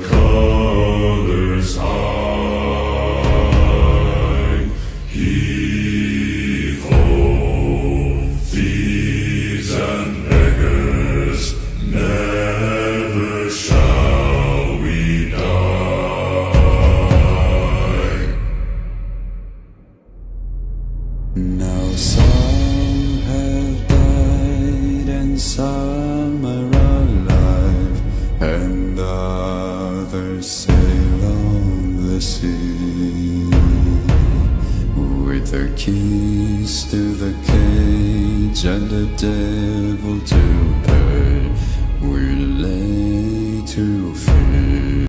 colors high. Heave ho, thieves and beggars, never shall we die. Now some have died and some are alive, and others sail on the sea with their keys to the cage and the devil to pay. We're laying